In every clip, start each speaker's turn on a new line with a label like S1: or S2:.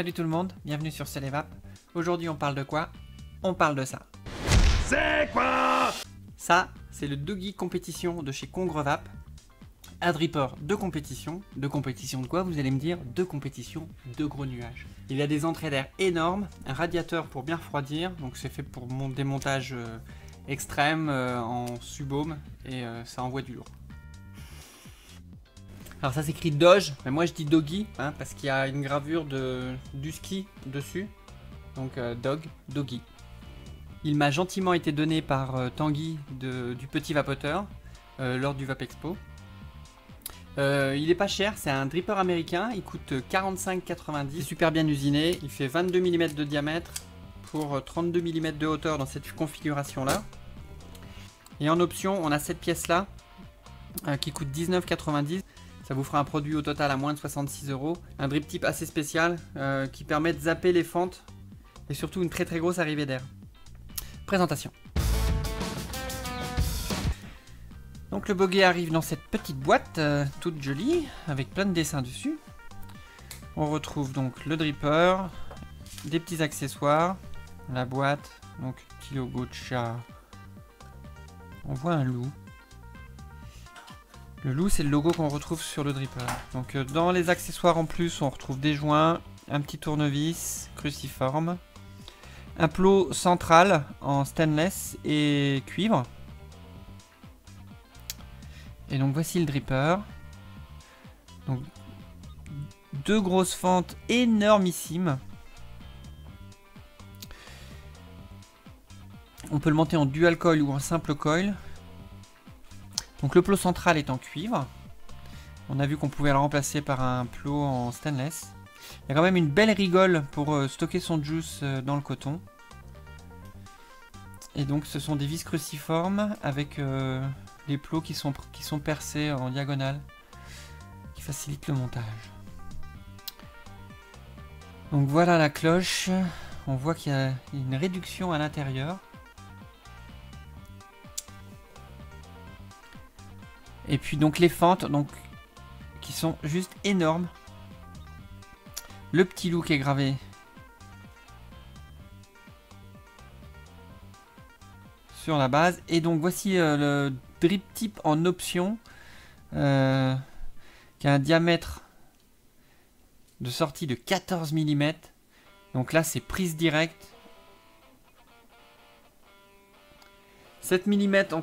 S1: Salut tout le monde, bienvenue sur Célevap. Aujourd'hui on parle de quoi? On parle de ça.
S2: C'est quoi?
S1: Ça, c'est le Doggy Compétition de chez Congrevap. Un dripper de compétition. De compétition de quoi, vous allez me dire? De compétition de gros nuages. Il a des entrées d'air énormes, un radiateur pour bien refroidir, donc c'est fait pour mon démontage extrême en subaume et ça envoie du lourd. Alors ça s'écrit Doge, mais moi je dis Doggy, hein, parce qu'il y a une gravure du ski dessus. Donc Doggy. Il m'a gentiment été donné par Tanguy du Petit Vapoteur lors du Vapexpo. Il est pas cher, c'est un dripper américain, il coûte 45,90, c'est super bien usiné, il fait 22 mm de diamètre pour 32 mm de hauteur dans cette configuration là. Et en option, on a cette pièce là qui coûte 19,90. Ça vous fera un produit au total à moins de 66 €. Un drip tip assez spécial qui permet de zapper les fentes et surtout une très grosse arrivée d'air. Présentation. Donc le boguet arrive dans cette petite boîte toute jolie avec plein de dessins dessus. On retrouve donc le dripper, des petits accessoires, la boîte, donc petit logo de chat. On voit un loup. Le loup, c'est le logo qu'on retrouve sur le dripper. Donc dans les accessoires en plus, on retrouve des joints, un petit tournevis cruciforme, un plot central en stainless et cuivre. Et donc voici le dripper. Donc deux grosses fentes énormissimes. On peut le monter en dual coil ou en simple coil. Donc le plot central est en cuivre. On a vu qu'on pouvait le remplacer par un plot en stainless. Il y a quand même une belle rigole pour stocker son juice dans le coton. Et donc ce sont des vis cruciformes avec les plots qui sont percés en diagonale, qui facilitent le montage. Donc voilà la cloche. On voit qu'il y a une réduction à l'intérieur. Et puis donc les fentes qui sont juste énormes. Le petit loup qui est gravé sur la base. Et donc voici le drip tip en option qui a un diamètre de sortie de 14 mm. Donc là c'est prise directe. 7 mm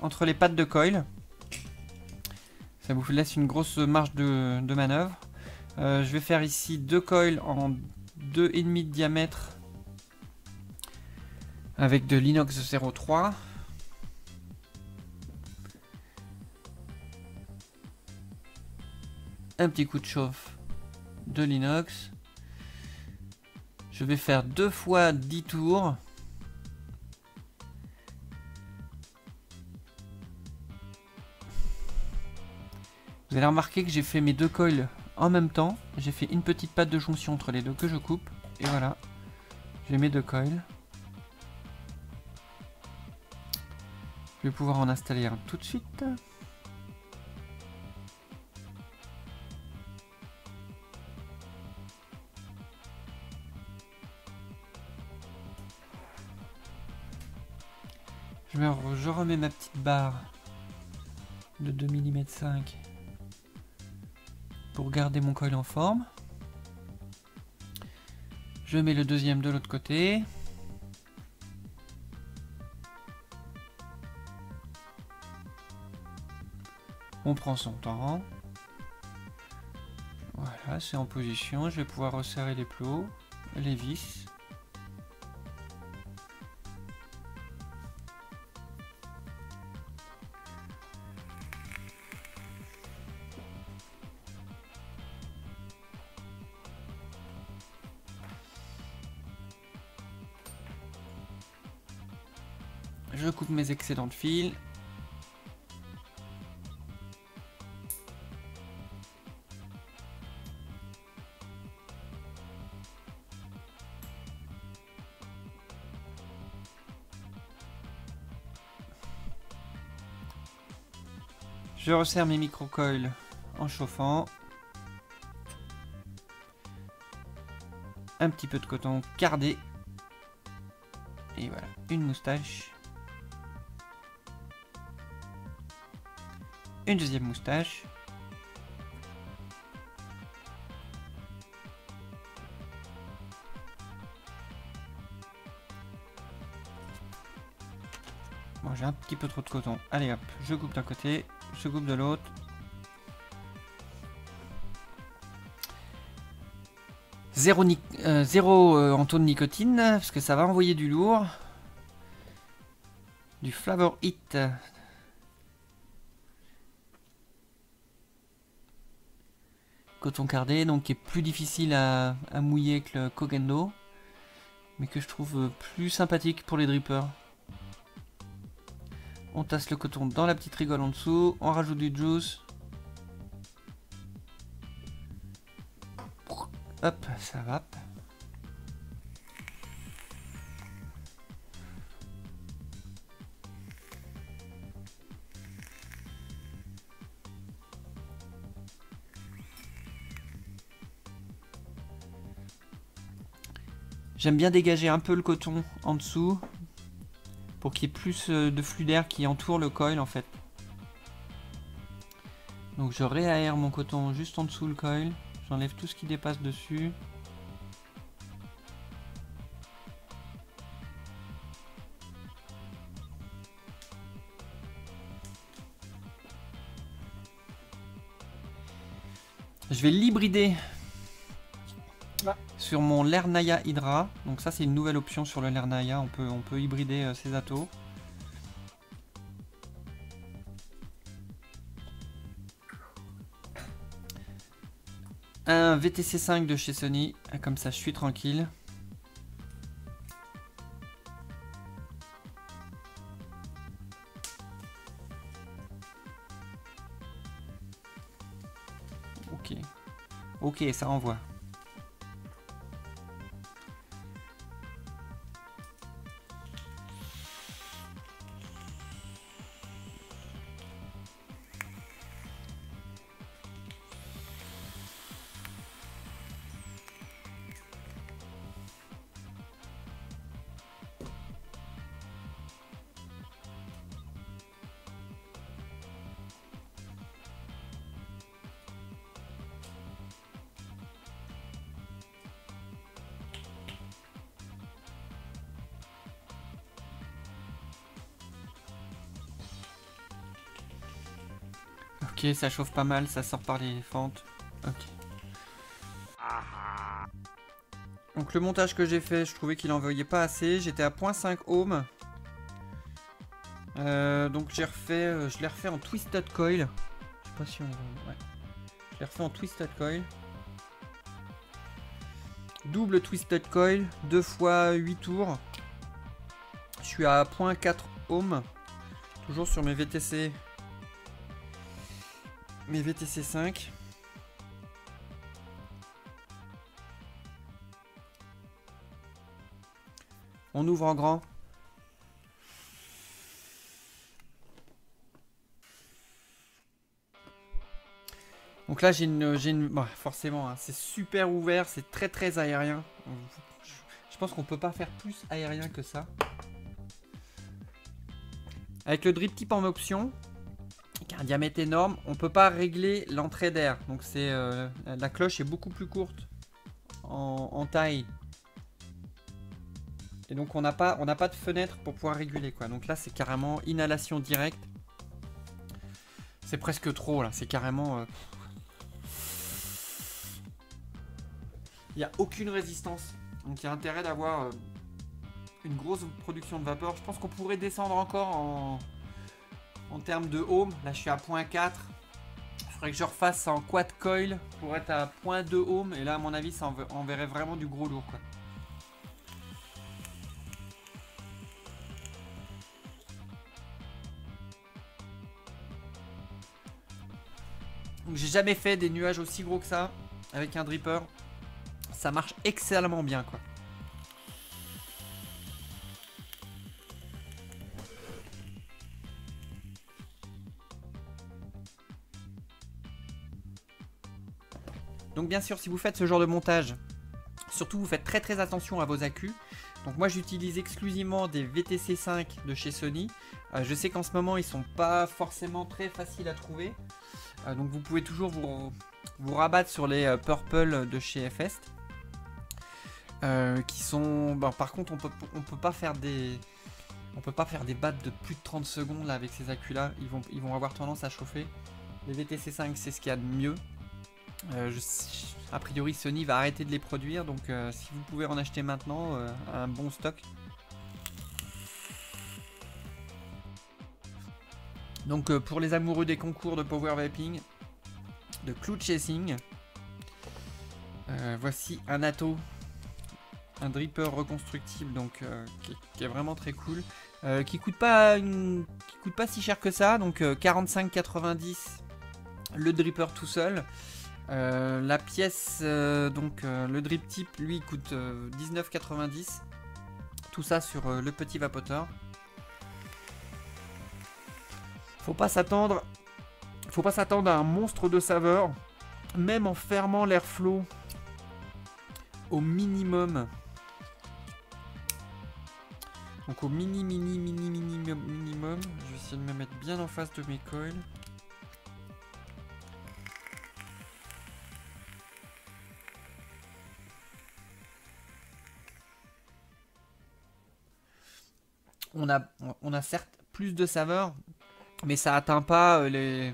S1: entre les pattes de coil. Ça vous laisse une grosse marge de manœuvre. Je vais faire ici deux coils en 2,5 de diamètre avec de l'inox 03. Un petit coup de chauffe de l'inox. Je vais faire 2 fois 10 tours. Vous allez remarquer que j'ai fait mes deux coils en même temps. J'ai fait une petite patte de jonction entre les deux que je coupe. Et voilà, j'ai mes deux coils. Je vais pouvoir en installer un tout de suite. Je remets ma petite barre de 2 mm 5 pour garder mon coil en forme. Je mets le deuxième de l'autre côté. On prend son temps. Voilà, c'est en position. Je vais pouvoir resserrer les plots, les vis. Je coupe mes excédents de fil. Je resserre mes micro-coils en chauffant. un petit peu de coton cardé. Et voilà, une moustache. Une deuxième moustache. Bon, j'ai un petit peu trop de coton. Allez hop, je coupe d'un côté, je coupe de l'autre. Zéro en taux de nicotine, parce que ça va envoyer du lourd. Du Flavor Hit. Coton cardé, donc qui est plus difficile à mouiller que le Kogendo. Mais que je trouve plus sympathique pour les drippers. On tasse le coton dans la petite rigole en dessous. On rajoute du juice. Hop, ça va. J'aime bien dégager un peu le coton en dessous pour qu'il y ait plus de flux d'air qui entoure le coil en fait. Donc je réaère mon coton juste en dessous le coil. J'enlève tout ce qui dépasse dessus. Je vais l'hybrider sur mon Lernaya Hydra. Donc ça c'est une nouvelle option sur le Lernaya. On peut hybrider ses atos. Un VTC 5 de chez Sony. Comme ça je suis tranquille. Ok. Ok, ça envoie. Ok, ça chauffe pas mal, ça sort par les fentes. Ok. Donc le montage que j'ai fait, je trouvais qu'il envoyait pas assez. J'étais à 0.5 ohm. Donc j'ai refait, je l'ai refait en twisted coil. Je sais pas si on voit. Ouais. Je l'ai refait en twisted coil. Double twisted coil, 2 fois 8 tours. Je suis à 0.4 ohm. Toujours sur mes VTC. Mes VTC 5. On ouvre en grand. Donc là j'ai une bah, forcément hein, c'est super ouvert, c'est très aérien. Je pense qu'on peut pas faire plus aérien que ça. Avec le drip tip en option, qui a un diamètre énorme, on peut pas régler l'entrée d'air. Donc c'est la cloche est beaucoup plus courte en taille. Et donc on n'a pas de fenêtre pour pouvoir réguler quoi. Donc là c'est carrément inhalation directe. C'est presque trop là, c'est carrément... Il n'y a aucune résistance. Donc il y a intérêt d'avoir une grosse production de vapeur. Je pense qu'on pourrait descendre encore en termes de ohm. Là je suis à 0.4. Il faudrait que je refasse en quad coil pour être à 0.2 ohm. Et là à mon avis ça enverrait vraiment du gros lourd quoi. Donc j'ai jamais fait des nuages aussi gros que ça avec un dripper. Ça marche excellemment bien quoi. Donc bien sûr si vous faites ce genre de montage Surtout, vous faites très attention à vos accus. Donc moi, j'utilise exclusivement des VTC 5 de chez Sony. Je sais qu'en ce moment, ils sont pas forcément très faciles à trouver. Donc vous pouvez toujours vous rabattre sur les Purple de chez Fest. Qui sont... Bon, par contre, on peut pas faire des... On peut pas faire des battes de plus de 30 secondes là, avec ces accus là, ils vont avoir tendance à chauffer. Les VTC 5 c'est ce qu'il y a de mieux. A priori Sony va arrêter de les produire, donc si vous pouvez en acheter maintenant, un bon stock. Donc pour les amoureux des concours de power vaping, de cloud chasing, voici un Atto. Un dripper reconstructible donc qui est vraiment très cool, qui coûte pas si cher que ça, donc 45,90 le dripper tout seul. La pièce donc le drip type lui coûte 19,90, tout ça sur le petit vapoteur. Faut pas s'attendre à un monstre de saveur, même en fermant l'airflow au minimum. Donc au minimum, je vais essayer de me mettre bien en face de mes coils. On a certes plus de saveurs, mais ça atteint pas les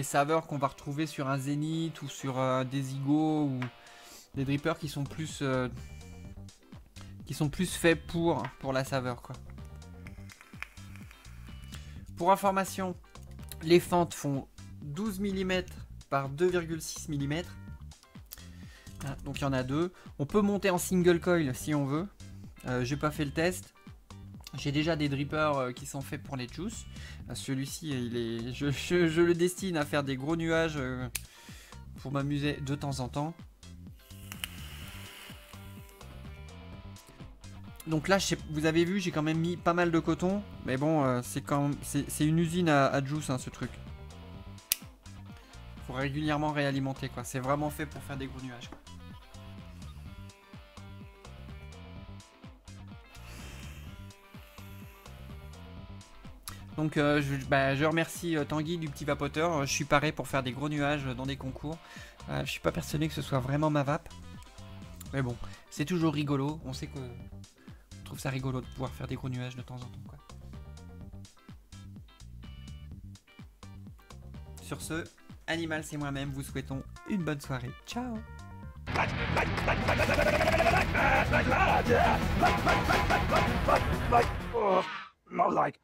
S1: saveurs qu'on va retrouver sur un Zenith ou sur des Zigo ou des drippers qui sont plus faits pour la saveur quoi. Pour information, les fentes font 12 mm par 2,6 mm. Donc il y en a deux. On peut monter en single coil si on veut. J'ai pas fait le test. J'ai déjà des drippers qui sont faits pour les juice. Celui-ci, je le destine à faire des gros nuages pour m'amuser de temps en temps. Donc là, vous avez vu, j'ai quand même mis pas mal de coton. Mais bon, c'est une usine à juice, hein, ce truc. Faut régulièrement réalimenter, quoi. C'est vraiment fait pour faire des gros nuages, quoi. Donc je remercie Tanguy du petit vapoteur. Je suis paré pour faire des gros nuages dans des concours. Je suis pas persuadé que ce soit vraiment ma vape. Mais bon, c'est toujours rigolo. On sait que... Je trouve ça rigolo de pouvoir faire des gros nuages de temps en temps, quoi. Sur ce, Animal c'est moi-même, vous souhaitons une bonne soirée. Ciao.
S2: More like